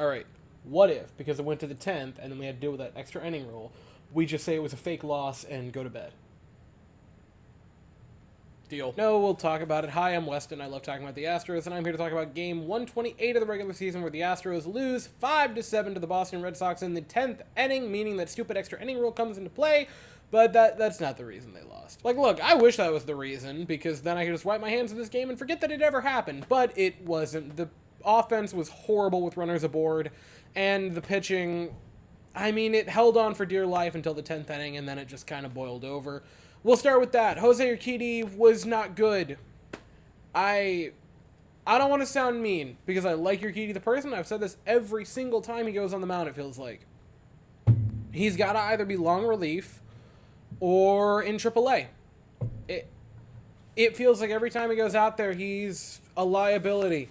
All right, what if, because it went to the 10th and then we had to deal with that extra inning rule, we just say it was a fake loss and go to bed? Deal. No, we'll talk about it. Hi, I'm Weston. I love talking about the Astros, and I'm here to talk about game 128 of the regular season, where the Astros lose 5-7 to the Boston Red Sox in the 10th inning, meaning that stupid extra inning rule comes into play. But that's not the reason they lost. Like, look, I wish that was the reason, because then I could just wipe my hands of this game and forget that it ever happened. But it wasn't. The offense was horrible with runners aboard, and the pitching, I mean, it held on for dear life until the 10th inning, and then it just kind of boiled over. We'll start with that. Jose Urquidy was not good. I don't want to sound mean, because I like Urquidy the person. I've said this every single time he goes on the mound, it feels like. He's got to either be long relief or in AAA. It feels like every time he goes out there, he's a liability.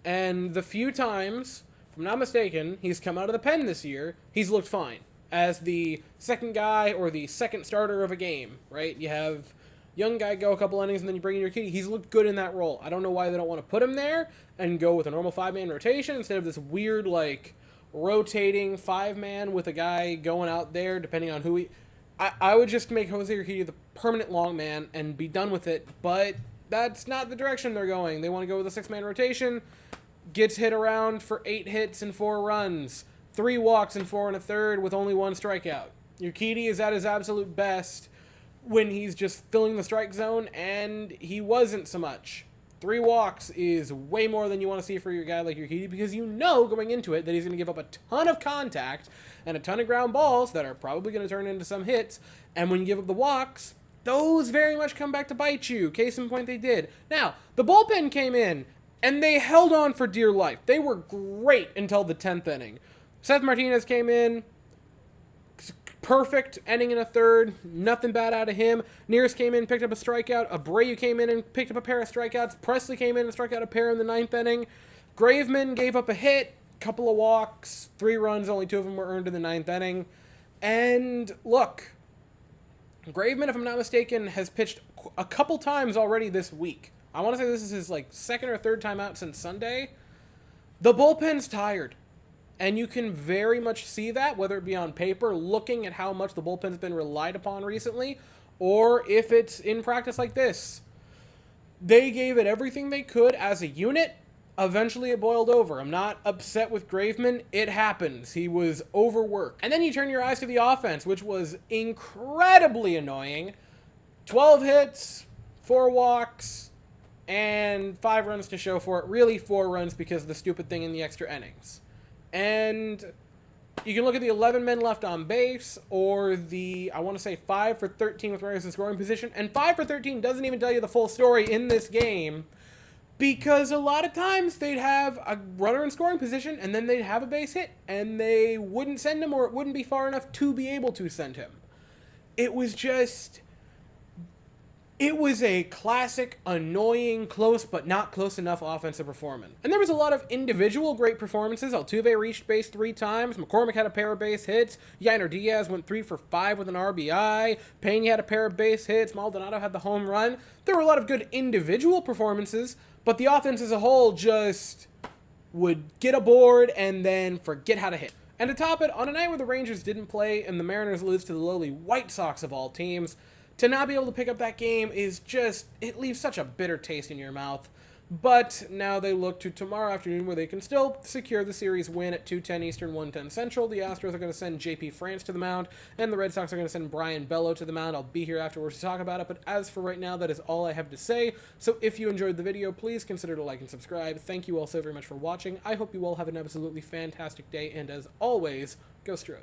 And the few times, if I'm not mistaken, he's come out of the pen this year, he's looked fine as the second guy or the second starter of a game, right? You have young guy go a couple innings and then you bring in your kid. He's looked good in that role. I don't know why they don't want to put him there and go with a normal 5-man rotation instead of this weird, like, rotating 5-man with a guy going out there depending on who he... I would just make Jose Urquidy the permanent long man and be done with it, but that's not the direction they're going. They want to go with a 6-man rotation, gets hit around for 8 hits and 4 runs, 3 walks and 4 1/3 with only 1 strikeout. Urquidy is at his absolute best when he's just filling the strike zone, and he wasn't so much. 3 walks is way more than you want to see for your guy like Urquidy, because you know going into it that he's going to give up a ton of contact and a ton of ground balls that are probably going to turn into some hits, and when you give up the walks, those very much come back to bite you. Case in point, they did. Now, the bullpen came in, and they held on for dear life. They were great until the 10th inning. Seth Martinez came in, perfect inning in a third, nothing bad out of him. Nearest came in, picked up a strikeout. Abreu came in and picked up a pair of strikeouts. Presley came in and struck out a pair in the 9th inning. Graveman gave up a hit, couple of walks, 3 runs, only 2 of them were earned in the 9th inning. And look, Graveman, if I'm not mistaken, has pitched a couple times already this week. I want to say this is his like 2nd or 3rd time out since Sunday. The bullpen's tired. And you can very much see that, whether it be on paper, looking at how much the bullpen's been relied upon recently, or if it's in practice like this. They gave it everything they could as a unit. Eventually it boiled over. I'm not upset with Graveman. It happens. He was overworked. And then you turn your eyes to the offense, which was incredibly annoying. 12 hits, 4 walks, and 5 runs to show for it. Really 4 runs because of the stupid thing in the extra innings. And you can look at the 11 men left on base, or the, I want to say 5 for 13 with runners in scoring position. And 5 for 13 doesn't even tell you the full story in this game, because a lot of times they'd have a runner in scoring position, and then they'd have a base hit, and they wouldn't send him, or it wouldn't be far enough to be able to send him. It was just... It was a classic, annoying, close but not close enough offensive performance. And there was a lot of individual great performances. Altuve reached base 3 times. McCormick had a pair of base hits. Yainer Diaz went 3 for 5 with an RBI. Pena had a pair of base hits. Maldonado had the home run. There were a lot of good individual performances, but the offense as a whole just would get aboard and then forget how to hit. And to top it, on a night where the Rangers didn't play and the Mariners lose to the lowly White Sox of all teams, to not be able to pick up that game is just, it leaves such a bitter taste in your mouth. But now they look to tomorrow afternoon, where they can still secure the series win at 2:10 Eastern, 1:10 Central. The Astros are going to send JP France to the mound, and the Red Sox are going to send Brian Bello to the mound. I'll be here afterwards to talk about it, but as for right now, that is all I have to say. So if you enjoyed the video, please consider to like and subscribe. Thank you all so very much for watching. I hope you all have an absolutely fantastic day, and as always, go Stros.